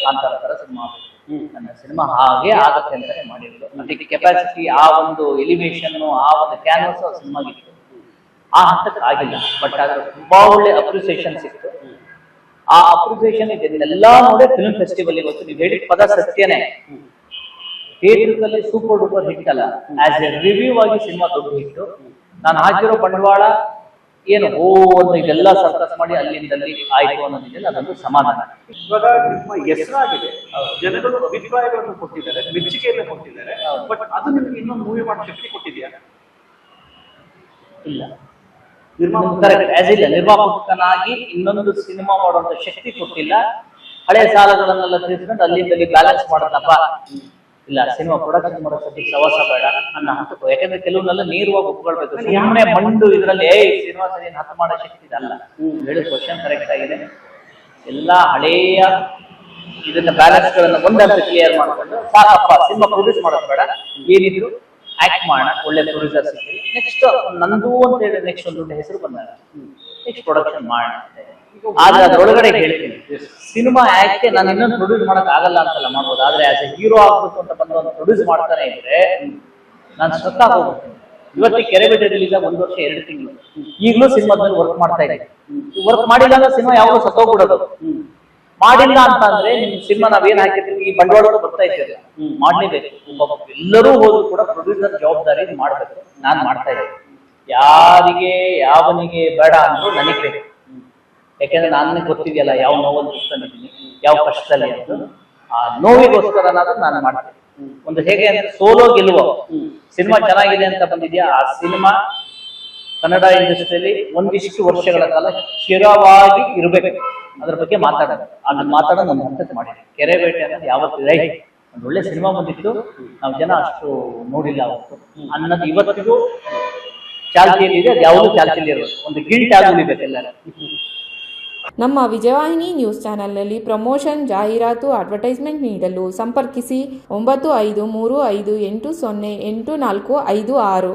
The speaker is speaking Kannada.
ಕಾಂತಾರ ತರ ಸಿನಿಮಾ ನನ್ನ ಸಿನಿಮಾ ಹಾಗೆ ಆಗತ್ತೆ ಅಂತಾನೆ ಮಾಡಿದ್ರು. ಅದಕ್ಕೆ ಕೆಪಾಸಿಟಿ, ಆ ಒಂದು ಎಲಿವೇಶನ್, ಆ ಒಂದು ಕ್ಯಾನ್ವಸ್ ಸಿನಿಮಾಗಿತ್ತು. ಆ ಹಂತಕ್ಕೆ ಆಗಿಲ್ಲ, ಬಟ್ ಆದ್ರೆ ತುಂಬಾ ಒಳ್ಳೆ ಅಪ್ರಿಸಿಯೇಷನ್ ಸಿಕ್ತು. ಆ ಅಪ್ರಿಸಿಯೇಷನ್ ಇದನ್ನೆಲ್ಲ ನೋಡಿ ಫಿಲ್ಮ್ ಫೆಸ್ಟಿವಲ್ ಇವತ್ತು ನೀವು ಹೇಳಿದ ಪದ ಸತ್ಯನೇ. ಥಿಯೇಟರ್ನಲ್ಲಿ ಸೂಪರ್ ಡೂಪರ್ ಹಿಟ್ ಅಲ್ಲ, ಆಸ್ ಎ ರಿವ್ಯೂ ಆಗಿ ಸಿನಿಮಾ ದೊಡ್ಡ ಹಿಟ್ಟು. ನಾನು ಹಾಕಿರೋ ಬಂಡವಾಳ ಏನು ಅಂತ ಇದೆಲ್ಲ ಸರ್ಕಸ್ ಮಾಡಿ ಅಲ್ಲಿಂದಲ್ಲಿ ಆಯ್ತು ಅನ್ನೋದಿದೆಯಲ್ಲ, ಅದೊಂದು ಸಮಾಧಾನ. ಇವಾಗ ನಿಮ್ಮ ಹೆಸರಾಗಿದೆ, ಜನಗಳು ಅಭಿಪ್ರಾಯಗಳನ್ನು ಕೊಟ್ಟಿದ್ದಾರೆ, ಮೆಚ್ಚುಗೆಯನ್ನು ಕೊಟ್ಟಿದ್ದಾರೆ, ಬಟ್ ಅದು ನಿಮ್ಗೆ ಇನ್ನೊಂದು ಮೂವಿ ಮಾಡೋ ಶಕ್ತಿ ಕೊಟ್ಟಿದೆಯಾ? ಇಲ್ಲ, ನಿರ್ಮಾಪಕನಾಗಿ ಇನ್ನೊಂದು ಸಿನಿಮಾ ಮಾಡುವಂತ ಶಕ್ತಿ ಕೊಟ್ಟಿಲ್ಲ. ಹಳೆ ಸಾಲಗಳನ್ನೆಲ್ಲ ತೀರ್ಸ್ಕೊಂಡು ಅಲ್ಲಿಂದಲ್ಲಿ ಬ್ಯಾಲೆನ್ಸ್ ಮಾಡೋದಪ್ಪ ಇಲ್ಲ, ಸಿನಿಮಾ ಪ್ರೊಡಕ್ಷನ್ ಮಾಡೋ ಸದ್ಯಕ್ಕೆ ಪ್ರವಾಸ ಬೇಡ ಅನ್ನೋ ಹಂತಕ್ಕೂ. ಯಾಕಂದ್ರೆ ಕೆಲವನ್ನೆಲ್ಲ ನೇರವಾಗಿ ಒಪ್ಕೊಳ್ಬೇಕು. ಸುಮ್ಮನೆ ಮಂಡು ಇದರಲ್ಲಿ ಸಿನಿಮಾ ಸರಿ ಹತ್ತು ಮಾಡೋ ಶಕ್ತಿ ಇದಲ್ಲ. ಹೇಳಿದ ಕ್ವಶನ್ ಕರೆಕ್ಟ್ ಆಗಿದೆ. ಎಲ್ಲ ಹಳೆಯ ಇದನ್ನ ಬ್ಯಾಲೆನ್ಸ್ ಗಳನ್ನ ಒಂದಂತ ಕ್ಲಿಯರ್ ಮಾಡ್ಕೊಂಡು ಸಾಕಪ್ಪ, ಸಿನಿಮಾ ಪ್ರೊಡ್ಯೂಸ್ ಮಾಡೋದು ಬೇಡ, ಏನಿದ್ರು ಆಕ್ಟ್ ಮಾಡೋಣ, ಒಳ್ಳೆ ಪ್ರೊಡ್ಯೂಸರ್ ಸಿಗ್ತೀವಿ, ನೆಕ್ಸ್ಟ್ ನಂದು ಅಂತ ಹೇಳಿ ನೆಕ್ಸ್ಟ್ ಒಂದು ದೊಡ್ಡ ಹೆಸರು ಬಂದಾಗ ನೆಕ್ಸ್ಟ್ ಪ್ರೊಡಕ್ಷನ್ ಮಾಡೋಣ. ಆದ್ರೆ ಅದ್ರೊಳಗಡೆ ಹೇಳ್ತೀನಿ, ಸಿನಿಮಾ ಆಕ್ಟ್ ನಾನು ಇನ್ನೊಂದು ಪ್ರೊಡ್ಯೂಸ್ ಮಾಡಕ್ ಆಗಲ್ಲ ಅಂತಲ್ಲ, ಮಾಡ್ಬೋದು. ಆದ್ರೆ ಆಸ್ ಎ ಹೀರೋ ಆಗ್ಬೇಕು ಅಂತ ಬಂದು ಒಂದು ಪ್ರೊಡ್ಯೂಸ್ ಮಾಡ್ತಾನೆ ಇದ್ರೆ ನಾನು ಸತ್ತಾಗ ಹೋಗ್ತೀನಿ. ಇವತ್ತಿಗೆ ಕೆರೆಬೇಟೆ ರಿಲೀಸ್ 1 ವರ್ಷ 2 ತಿಂಗಳು, ಈಗಲೂ ಸಿನಿಮಾದಲ್ಲಿ ವರ್ಕ್ ಮಾಡ್ತಾ ಇದ್ದೀನಿ. ವರ್ಕ್ ಮಾಡಿಲ್ಲ ಅಂದ್ರೆ ಸಿನಿಮಾ ಯಾವಾಗ ಸತ್ತೋಗ್ಬಿಡೋದು. ಮಾಡಿಲ್ಲ ಅಂತ ಅಂದ್ರೆ ನಿಮ್ ಸಿನಿಮಾ ನಾವೇನ್ ಹಾಕಿರ್ತೀವಿ ಈ ಬಂಡವಾಳ ಬರ್ತಾ ಇದ್ದೀರಿ, ಮಾಡ್ಲೇಬೇಕು. ಎಲ್ಲರೂ ಹೋದ್ರು ಕೂಡ ಪ್ರೊಡ್ಯೂಸರ್ ಜವಾಬ್ದಾರಿ ಮಾಡ್ಬೇಕು. ನಾನ್ ಮಾಡ್ತಾ ಇದ್ದೀನಿ. ಯಾರಿಗೆ ಯಾವನಿಗೆ ಬೇಡ ಅಂದ್ರೂ ನನಗೆ ಬೇಕು. ಯಾಕೆಂದ್ರೆ ನನಗೆ ಗೊತ್ತಿದೆಯಲ್ಲ ಯಾವ ನೋವಲ್ಲಿ ಕೂತ್ಕೊಂಡಿದ್ದೀನಿ, ಯಾವ ಕಷ್ಟದಲ್ಲಿ ಅಂತ. ಆ ನೋವಿಗೋಸ್ಕರನಾದ್ರೂ ನಾನು ಮಾಡ್ತೀನಿ. ಒಂದು ಹೇಗೆ ಅಂದ್ರೆ ಸೋಲೋ ಗೆಲುವ, ಸಿನಿಮಾ ಚೆನ್ನಾಗಿದೆ ಅಂತ ಬಂದಿದ್ಯಾ, ಆ ಸಿನಿಮಾ ಕನ್ನಡ ಇಂಡಸ್ಟ್ರಿಯಲ್ಲಿ ಒಂದಿಷ್ಟು ವರ್ಷಗಳ ಕಾಲ ಸ್ಥಿರವಾಗಿ ಇರಬೇಕು. ಅದ್ರ ಬಗ್ಗೆ ಮಾತಾಡೋದು, ಅದನ್ನ ಮಾತಾಡೋದು ಒಂದು ಹಂತಕ್ಕೆ ಮಾಡಿದೆ. ಕೆರೆಬೇಟೆ ಅನ್ನೋದು ಯಾವತ್ತು ರೈಟ್ ಒಂದು ಒಳ್ಳೆ ಸಿನಿಮಾ ಬಂದಿತ್ತು, ನಾವು ಜನ ಅಷ್ಟು ನೋಡಿಲ್ಲ ಅವತ್ತು ಅನ್ನೋದು ಇವತ್ತಿಗೂ ಚಾಲ್ತಿಯಲ್ಲಿದೆ. ಅದು ಯಾವುದು ಚಾಲ್ತಿಯಲ್ಲಿ ಇರೋದು, ಒಂದು ಗಿಲ್ಟ್ ಆಗಿ ಉಳಿಬೇಕು ಎಲ್ಲರೂ. ನಮ್ಮ ವಿಜಯವಾಹಿನಿ ನ್ಯೂಸ್ ಚಾನೆಲ್ನಲ್ಲಿ ಪ್ರಮೋಷನ್, ಜಾಹೀರಾತು, ಅಡ್ವರ್ಟೈಸ್ಮೆಂಟ್ ನೀಡಲು ಸಂಪರ್ಕಿಸಿ 9535808456.